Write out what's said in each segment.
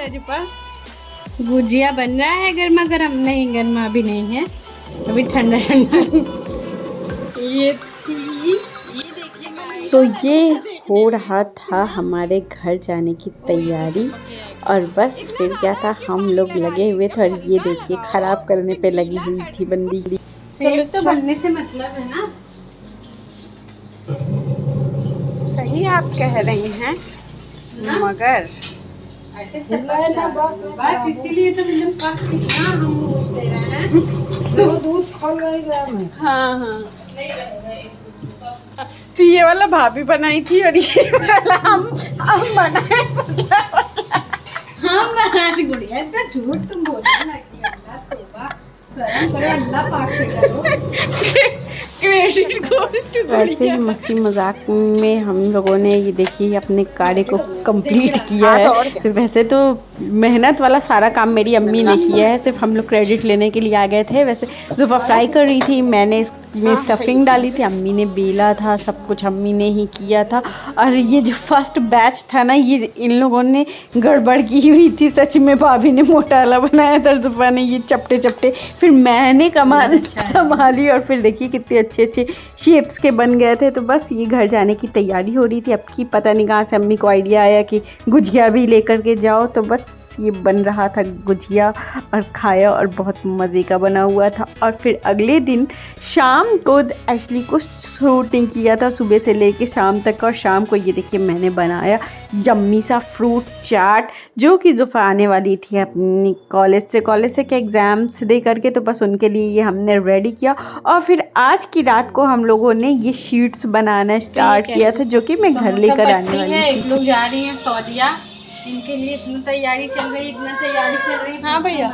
ले जुपा। गुजिया बन रहा है गर्मा गर्म। नहीं, गर्मा अभी नहीं है, अभी ठंडा ठंडा। ये देखिए। तो ये हो रहा था हमारे घर जाने की तैयारी, और बस फिर क्या था, हम लोग लगे हुए थे और ये देखिए खराब करने पे लगी हुई थी बंदी। सेब तो बनने से मतलब है ना। सही आप कह रही हैं, मगर ऐसे बस इसीलिए तो कितना हम दे रहे हैं। दूध खोल रही। हाँ हाँ, तो ये वाला भाभी बनाई थी और ये वाला हम बनाए। हम बनाए गुड़िया, इतना झूठ तुम बोलने लगी। अल्लाह तौबा, शर्म करो, अल्लाह पाक से डरो। वैसे ही मस्ती मजाक में हम लोगों ने ये देखिए अपने कार्य को कंप्लीट किया है। वैसे तो मेहनत वाला सारा काम मेरी अम्मी ने किया है, सिर्फ हम लोग क्रेडिट लेने के लिए आ गए थे। वैसे जो फ्राई कर रही थी, मैंने इसमें स्टफिंग डाली थी, अम्मी ने बेला था, सब कुछ अम्मी ने ही किया था। और ये जो फर्स्ट बैच था ना, ये इन लोगों ने गड़बड़ की हुई थी सच में। भाभी ने मोटा वाला बनाया था, जुफा ने ये चपटे चपटे, फिर मैंने कमाल संभाली, और फिर देखिए कितने अच्छे अच्छे शेप्स के बन गए थे। तो बस ये घर जाने की तैयारी हो रही थी। अब की पता नहीं कहाँ से अम्मी को आइडिया आया कि गुजिया भी लेकर के जाओ। तो बस ये बन रहा था गुजिया, और खाया, और बहुत मज़े का बना हुआ था। और फिर अगले दिन शाम को एक्चुअली कुछ शूटिंग किया था, सुबह से लेके शाम तक। और शाम को ये देखिए मैंने बनाया यम्मी सा फ्रूट चाट, जो कि जुफा आने वाली थी अपनी कॉलेज से के एग्ज़ाम्स दे करके, तो बस उनके लिए ये हमने रेडी किया। और फिर आज की रात को हम लोगों ने ये शीट्स बनाना स्टार्ट किया था, जो कि मैं घर लेकर आने वाली थी। एक लोग जा रही हैं सऊदीया, इनके लिए इतना तैयारी चल रही है। हाँ भैया,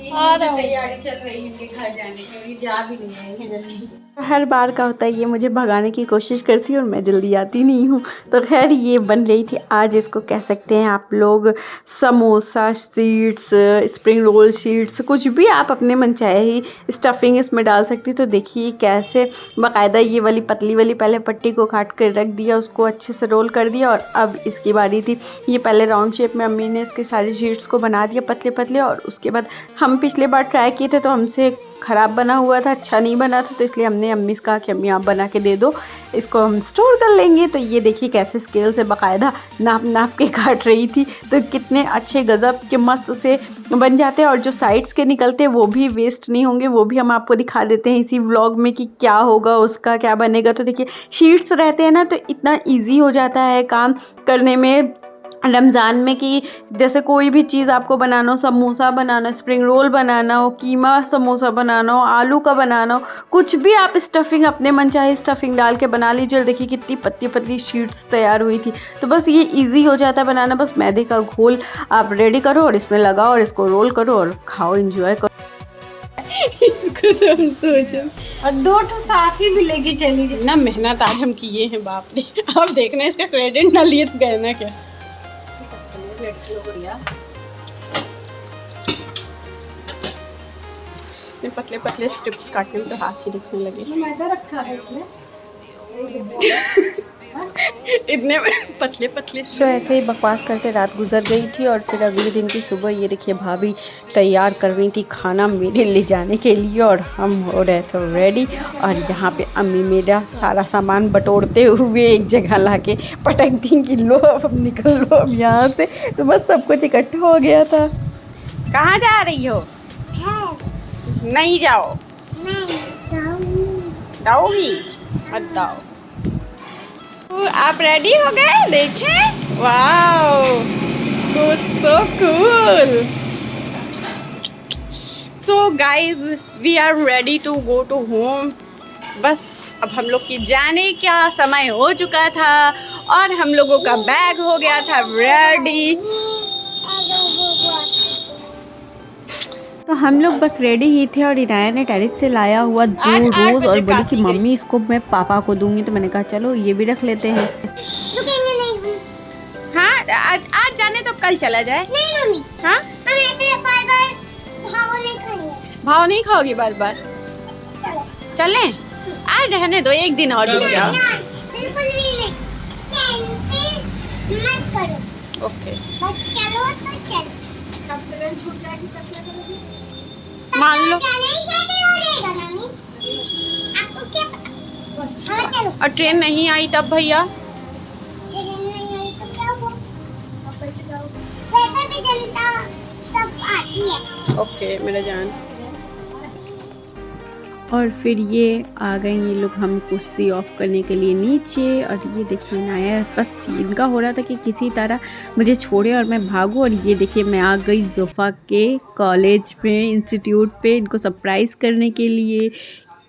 तैयारी चल रही है इनके घर जाने की, जा भी नहीं रही है जल्दी। हर बार का होता है, ये मुझे भगाने की कोशिश करती है और मैं जल्दी आती नहीं हूँ। तो खैर ये बन रही थी आज, इसको कह सकते हैं आप लोग samosa sheets, spring roll sheets, कुछ भी आप अपने मन चाहे ही स्टफिंग इसमें डाल सकती। तो देखिए कैसे बाकायदा ये वाली पतली वाली पहले पट्टी को काट कर रख दिया, उसको अच्छे से रोल कर दिया, और अब इसकी बारी थी। ये पहले राउंड शेप में अम्मी ने इसके सारी शीट्स को बना दिया पतले पतले, और उसके बाद हम पिछले बार ट्राई किए थे तो हमसे ख़राब बना हुआ था, अच्छा नहीं बना था। तो इसलिए हमने अम्मी से कहा कि अम्मी आप बना के दे दो, इसको हम स्टोर कर लेंगे। तो ये देखिए कैसे स्केल से बाकायदा नाप नाप के काट रही थी। तो कितने अच्छे गज़ब के मस्त से बन जाते हैं, और जो साइड्स के निकलते हैं वो भी वेस्ट नहीं होंगे। वो भी हम आपको दिखा देते हैं इसी व्लॉग में कि क्या होगा, उसका क्या बनेगा। तो देखिए शीट्स रहते हैं ना, तो इतना ईजी हो जाता है काम करने में रमज़ान में, कि जैसे कोई भी चीज़ आपको बनाना हो, समोसा बनाना, स्प्रिंग रोल बनाना हो, कीमा समोसा बनाना हो, आलू का बनाना हो, कुछ भी आप स्टफिंग अपने मन चाहे स्टफिंग डाल के बना लीजिए। और देखिए कितनी पतली पतली शीट्स तैयार हुई थी। तो बस ये इजी हो जाता है बनाना। बस मैदे का घोल आप रेडी करो और इसमें लगाओ और इसको रोल करो और खाओ, एंजॉय करो। इसको तो हम सोचो, और 2 साफी भी लेके चली जाए ना। मेहनत आज हम किए हैं, बाप रे। आप देखना, इसका क्रेडिट ना लिए तो गए ना क्या। पतले पतले स्ट्रिप्स काटने में तो हाथ ही दिखने लगे। मैदा रखा है इसमें। इतने पतले पतले। तो ऐसे ही बकवास करते रात गुजर गई थी, और फिर अगले दिन की सुबह ये देखिए भाभी तैयार कर रही थी खाना मेरे ले जाने के लिए, और हम हो रहे थे रेडी। और यहाँ पे अम्मी मेरा सारा सामान बटोरते हुए एक जगह लाके पटक दी कि लो अब निकल लो अब यहाँ से। तो बस सब कुछ इकट्ठा हो गया था। कहाँ जा रही हो? नहीं जाओ, जाओगी मत जाओ। आप रेडी हो गए? देखें, wow, so cool. So guys, we are ready to go to home. बस अब हम लोग की जाने का समय हो चुका था, और हम लोगों का बैग हो गया था रेडी। तो हम लोग बस रेडी ही थे, और इनाया ने टेरिस से लाया हुआ 2 रोज़ और बोली कि मम्मी इसको मैं पापा को दूंगी। तो मैंने कहा चलो ये भी रख लेते हैं। रुकेंगे नहीं। हाँ, आज जाने तो कल चला जाए। नहीं मम्मी, हाँ हम ऐसे बार-बार भाव नहीं खाएंगे। भाव नहीं खाओगी बार बार? चलो चलें? आज रहने दो, एक दिन और रुक जाओ। बिल्कुल भी नहीं, कैंसिल मत करो। ओके बस चलो तो चल। जब ट्रेन छूट जाएगी तब क्या करोगी? मान लो नानी आपको क्या पता? हाँ चलो। और ट्रेन नहीं आई तब भैया ट्रेन नहीं आई तो क्या हुआ? आप कैसे जाओगे? वैसे भी जनता सब आती है। ओके मेरा जान। और फिर ये आ गए ये लोग हमको सी ऑफ करने के लिए नीचे। और ये देखिए नाया बस इनका हो रहा था कि किसी तरह मुझे छोड़े और मैं भागूं। और ये देखिए मैं आ गई जोफ़ा के कॉलेज में, इंस्टीट्यूट पे इनको सरप्राइज़ करने के लिए।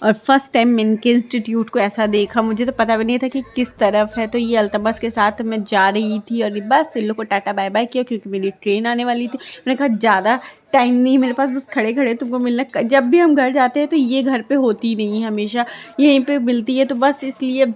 और फर्स्ट टाइम मैंने इनके इंस्टीट्यूट को ऐसा देखा, मुझे तो पता भी नहीं था कि किस तरफ है। तो ये अल्तमस के साथ मैं जा रही थी और बस इन लोग को टाटा बाय बाय किया क्योंकि मेरी ट्रेन आने वाली थी। मैंने कहा ज़्यादा टाइम नहीं मेरे पास, बस खड़े खड़े तुमको मिलना। जब भी हम घर जाते हैं तो ये घर पे होती नहीं है, हमेशा यहीं पे मिलती है। तो बस इसलिए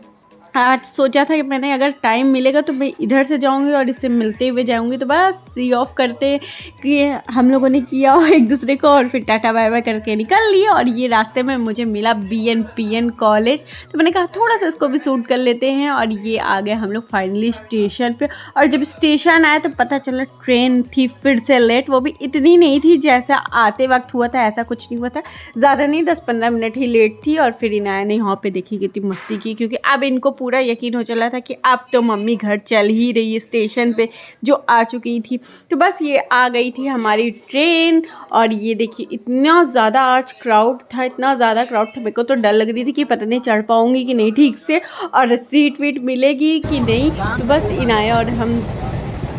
आज सोचा था कि मैंने अगर टाइम मिलेगा तो मैं इधर से जाऊंगी और इससे मिलते हुए जाऊंगी। तो बस सी ऑफ करते कि हम लोगों ने किया एक दूसरे को और फिर टाटा बाय बाय करके निकल लिए। और ये रास्ते में मुझे मिला BNPN कॉलेज, तो मैंने कहा थोड़ा सा इसको भी शूट कर लेते हैं। और ये आ गए हम लोग फाइनली स्टेशन पे। और जब स्टेशन आया तो पता चला ट्रेन थी फिर से लेट, वो भी इतनी नहीं थी जैसा आते वक्त हुआ था, ऐसा कुछ नहीं हुआ था, ज़्यादा नहीं 10-15 मिनट ही लेट थी। और फिर इनाया ने यहाँ पे देखी कितनी मस्ती की क्योंकि अब इनको पूरा यकीन हो चला था कि अब तो मम्मी घर चल ही रही है स्टेशन पे, जो आ चुकी थी। तो बस ये आ गई थी हमारी ट्रेन। और ये देखिए इतना ज़्यादा आज क्राउड था, इतना ज़्यादा क्राउड था, मेरे को तो डर लग रही थी कि पता नहीं चढ़ पाऊँगी कि नहीं ठीक से और सीट वीट मिलेगी कि नहीं। तो बस इनाया और हम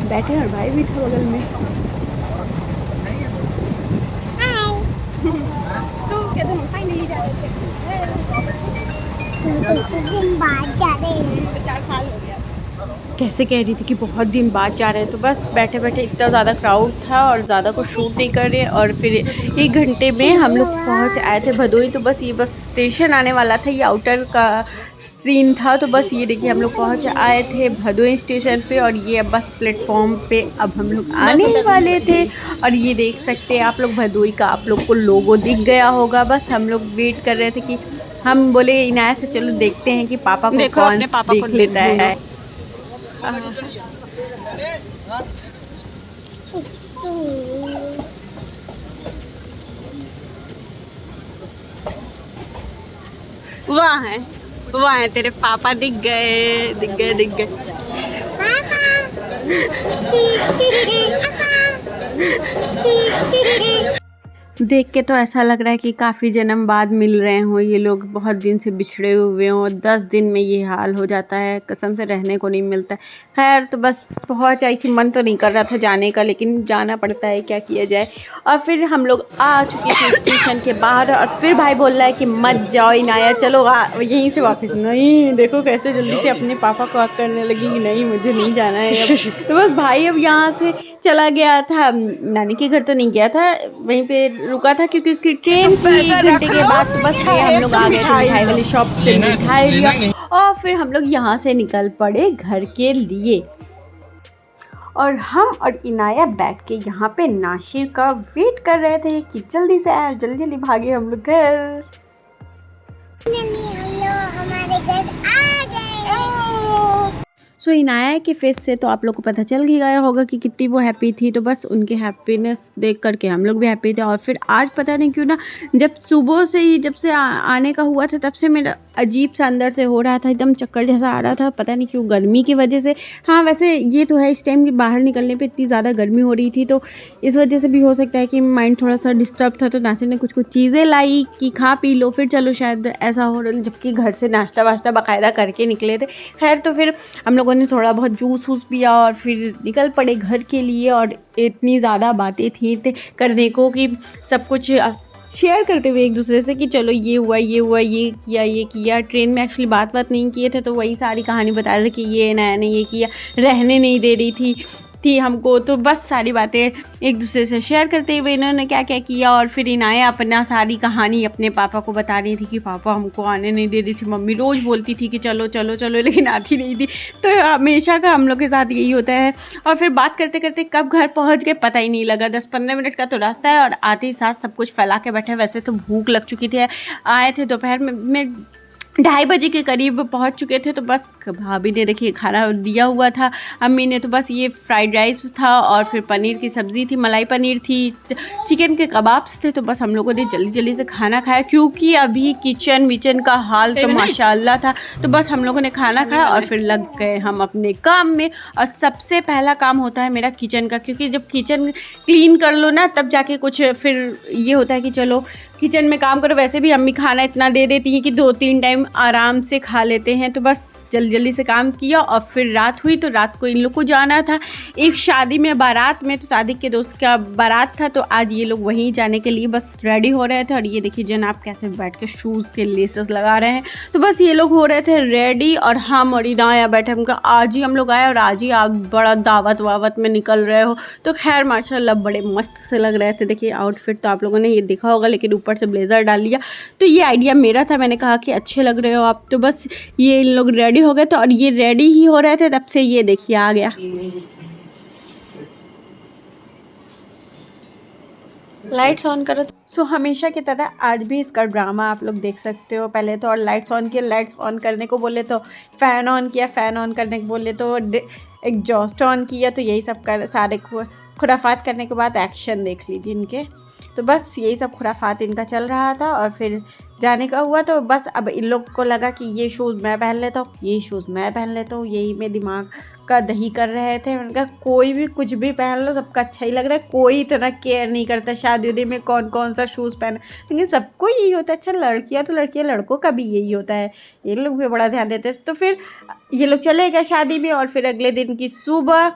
बैठे और भाई भी था बगल में। सो कहते हम फाइनली जा रहे थे, दिन बाद जा रहे हैं। 4 साल हो गया। कैसे कह रही थी कि बहुत दिन बाद जा रहे हैं। तो बस बैठे बैठे इतना ज़्यादा क्राउड था और ज़्यादा कुछ शूट नहीं कर रहे। और फिर 1 घंटे में हम लोग पहुँच आए थे भदोई। तो बस ये बस स्टेशन आने वाला था, ये आउटर का सीन था। तो बस ये देखिए हम लोग पहुँच आए थे भदोई स्टेशन पे। और ये अब बस प्लेटफॉर्म पे अब हम लोग आने वाले थे। और ये देख सकते हैं आप लोग भदोई का, आप लोग को लोगो दिख गया होगा। बस हम लोग वेट कर रहे थे कि हम बोले इनाया से चलो देखते हैं कि पापा को कौन देख लेता है। वहाँ है तेरे पापा, दिख गए दिख गए दिख गए। देख के तो ऐसा लग रहा है कि काफ़ी जन्म बाद मिल रहे हों ये लोग, बहुत दिन से बिछड़े हुए हों। 10 दिन में ये हाल हो जाता है, कसम से रहने को नहीं मिलता है। खैर तो बस पहुंच आई थी, मन तो नहीं कर रहा था जाने का लेकिन जाना पड़ता है, क्या किया जाए। और फिर हम लोग आ चुके थे स्टेशन के बाहर। और फिर भाई बोल रहा है कि मत जाओ इनाया, चलो यहीं से वापस। नहीं देखो कैसे जल्दी से अपने पापा को आग करने लगी कि नहीं मुझे नहीं जाना है अब। तो बस भाई अब यहाँ से चला गया था, नानी के घर तो नहीं गया था, वहीं पे रुका था क्योंकि उसकी ट्रेन थी 1 घंटे के बाद। तो बस ये हम लोग आ गए थे मिठाई वाली शॉप पे, मिठाई लिया और फिर हम लोग यहाँ से निकल पड़े घर के लिए। और हम और इनाया बैठ के यहाँ पे नाशिर का वेट कर रहे थे कि जल्दी से आए, जल्दी जल्दी भागे हम लोग घर। हमारे घर आ गए। सो इनाया के फेस से तो आप लोग को पता चल ही गया होगा कि कितनी वो हैप्पी थी। तो बस उनके हैप्पीनेस देख करके हम लोग भी हैप्पी थे। और फिर आज पता नहीं क्यों ना, जब सुबह से ही जब से आने का हुआ था तब से मेरा अजीब सा अंदर से हो रहा था, एकदम चक्कर जैसा आ रहा था, पता नहीं क्यों, गर्मी की वजह से। हाँ वैसे ये तो है इस टाइम की बाहर निकलने पे इतनी ज़्यादा गर्मी हो रही थी तो इस वजह से भी हो सकता है कि माइंड थोड़ा सा डिस्टर्ब था। तो नासिर ने कुछ कुछ चीज़ें लाई कि खा पी लो फिर चलो, शायद ऐसा हो रहा, जबकि घर से नाश्ता वाश्ता बाकायदा करके निकले थे। खैर तो फिर हम लोगों ने थोड़ा बहुत जूस वूस पिया और फिर निकल पड़े घर के लिए। और इतनी ज़्यादा बातें थी करने को कि सब कुछ शेयर करते हुए एक दूसरे से कि चलो ये हुआ ये हुआ, ये किया। ट्रेन में एक्चुअली बात नहीं किए थे तो वही सारी कहानी बता रहे थे कि ये नया ने ये किया, रहने नहीं दे रही थी हमको। तो बस सारी बातें एक दूसरे से शेयर करते हुए इन्होंने क्या क्या किया। और फिर इनाया अपना सारी कहानी अपने पापा को बता रही थी कि पापा हमको आने नहीं दे रही थी, मम्मी रोज़ बोलती थी कि चलो चलो चलो लेकिन आती नहीं थी। तो हमेशा का हम लोग के साथ यही होता है। और फिर बात करते करते कब घर पहुंच गए पता ही नहीं लगा, 10-15 मिनट का तो रास्ता है और आते ही साथ सब कुछ फैला के बैठे। वैसे तो भूख लग चुकी थी, आए थे दोपहर में 2:30 बजे के करीब पहुंच चुके थे। तो बस भाभी ने देखिए खाना दिया हुआ था, अम्मी ने तो बस ये फ्राइड राइस था और फिर पनीर की सब्ज़ी थी, मलाई पनीर थी, चिकन के कबाब्स थे। तो बस हम लोगों ने जल्दी जल्दी से खाना खाया क्योंकि अभी किचन विचन का हाल तो माशाल्लाह था। तो बस हम लोगों ने खाना खाया और फिर लग गए हम अपने काम में। और सबसे पहला काम होता है मेरा किचन का, क्योंकि जब किचन क्लीन कर लो ना तब जाके कुछ फिर ये होता है कि चलो किचन में काम करो। वैसे भी अम्मी खाना इतना दे देती हैं कि 2-3 टाइम आराम से खा लेते हैं। तो बस जल्दी जल्दी से काम किया और फिर रात हुई। तो रात को इन लोग को जाना था एक शादी में, बारात में। तो शादी के दोस्त का बारात था, तो आज ये लोग वहीं जाने के लिए बस रेडी हो रहे थे। और ये देखिए जनाब कैसे बैठ के शूज़ के लेसेस लगा रहे हैं। तो बस ये लोग हो रहे थे रेडी और हम और इनाया बैठे। हमका आज ही हम लोग आए और आज ही आप बड़ा दावत वावत में निकल रहे हो। तो खैर माशाल्लाह बड़े मस्त से लग रहे थे। देखिए आउटफिट तो आप लोगों ने ये देखा होगा, लेकिन ऊपर से ब्लेज़र डाल लिया। तो ये आइडिया मेरा था, मैंने कहा कि अच्छे लग रहे हो आप। तो बस ये इन लोग रेडी हो गए थे और ये रेडी ही हो रहे थे तब से ये देखिए आ गया। लाइट्स ऑन करो। सो हमेशा की तरह आज भी इसका ड्रामा आप लोग देख सकते हो। पहले तो और लाइट्स ऑन किया, लाइट्स ऑन करने को बोले तो फ़ैन ऑन किया, फ़ैन ऑन करने को बोले तो एग्जॉस्ट ऑन किया। तो यही सब कर सारे खुराफात करने के बाद एक्शन देख लीजिए इनके। तो बस यही सब खुराफात इनका चल रहा था और फिर जाने का हुआ। तो बस अब इन लोग को लगा कि ये शूज़ मैं पहन लेता हूँ, ये शूज़ मैं पहन लेता हूँ। यही में दिमाग का दही कर रहे थे। उनका कोई भी कुछ भी पहन लो सबका अच्छा ही लग रहा है, कोई इतना केयर नहीं करता शादी उदी में कौन कौन सा शूज़ पहने। लेकिन सबको यही होता है। अच्छा लड़कियाँ तो लड़कियाँ, लड़कों का भी यही होता है, ये लोग भी बड़ा ध्यान देते हैं। तो फिर ये लोग चले गए शादी में और फिर अगले दिन की सुबह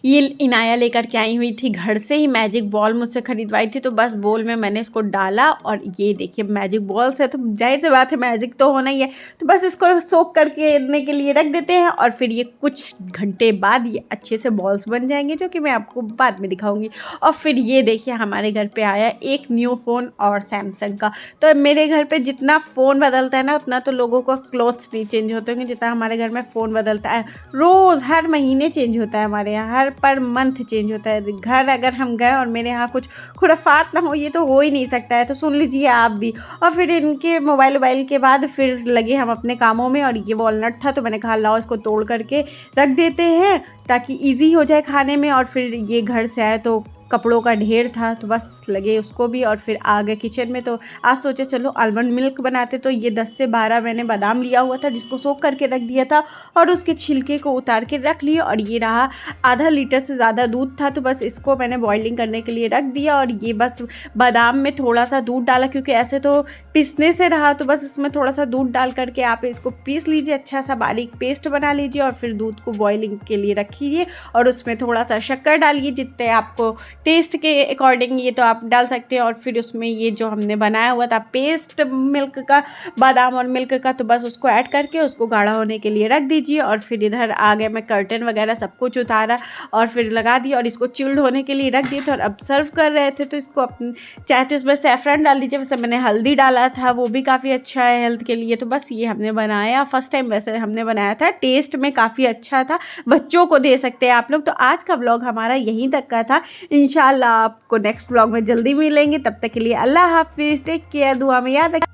ये इनाया लेकर के आई हुई थी घर से ही मैजिक बॉल मुझसे ख़रीदवाई थी। तो बस बॉल में मैंने इसको डाला और ये देखिए मैजिक बॉल से तो जाहिर सी बात है मैजिक तो होना ही है। तो बस इसको सोक करके रखने के लिए रख देते हैं और फिर ये कुछ घंटे बाद ये अच्छे से बॉल्स बन जाएंगे, जो कि मैं आपको बाद में दिखाऊंगी। और फिर ये देखिए हमारे घर पे आया एक न्यू फ़ोन और सैमसंग का। तो मेरे घर पे जितना फ़ोन बदलता है ना उतना तो लोगों का क्लोथ्स नहीं चेंज होते होंगे जितना हमारे घर में फ़ोन बदलता है। रोज़ हर महीने चेंज होता है हमारे यहाँ, हर पर मंथ चेंज होता है। घर अगर हम गए और मेरे यहाँ कुछ खुराफात ना हो, ये तो हो ही नहीं सकता है। तो सुन लीजिए आप भी। और फिर इनके मोबाइल के बाद फिर लगे हम अपने कामों में। और ये वॉलनट था तो मैंने कहा लाओ इसको तोड़ करके रख देते हैं ताकि इजी हो जाए खाने में। और फिर ये घर से आए तो कपड़ों का ढेर था तो बस लगे उसको भी। और फिर आ गए किचन में। तो आज सोचे चलो आलमंड मिल्क बनाते। तो ये 10 से 12 मैंने बादाम लिया हुआ था जिसको सोख करके रख दिया था और उसके छिलके को उतार के रख लिया। और ये रहा आधा लीटर से ज़्यादा दूध था तो बस इसको मैंने बॉइलिंग करने के लिए रख दिया। और ये बस बादाम में थोड़ा सा दूध डाला क्योंकि ऐसे तो पीसने से रहा, तो बस इसमें थोड़ा सा दूध डाल करके आप इसको पीस लीजिए, अच्छा सा बारीक पेस्ट बना लीजिए। और फिर दूध को बॉइलिंग के लिए रखिए और उसमें थोड़ा सा शक्कर डालिए जितने आपको टेस्ट के अकॉर्डिंग ये तो आप डाल सकते हैं। और फिर उसमें ये जो हमने बनाया हुआ था पेस्ट मिल्क का, बादाम और मिल्क का, तो बस उसको ऐड करके उसको गाढ़ा होने के लिए रख दीजिए। और फिर इधर आ गए मैं कर्टन वगैरह सब कुछ उतारा और फिर लगा दिया और इसको चिल्ड होने के लिए रख दिया था। और अब सर्व कर रहे थे तो इसको अपने चाहे तो इसमें सैफरन डाल दीजिए, वैसे मैंने हल्दी डाला था वो भी काफ़ी अच्छा है हेल्थ के लिए। तो बस ये हमने बनाया फर्स्ट टाइम, वैसे हमने बनाया था, टेस्ट में काफ़ी अच्छा था, बच्चों को दे सकते हैं आप लोग। तो आज का व्लॉग हमारा यहीं तक का था। इंशाल्लाह आपको नेक्स्ट व्लॉग में जल्दी मिलेंगे, तब तक के लिए अल्लाह हाफिज़, टेक केयर, दुआ में याद रखिए।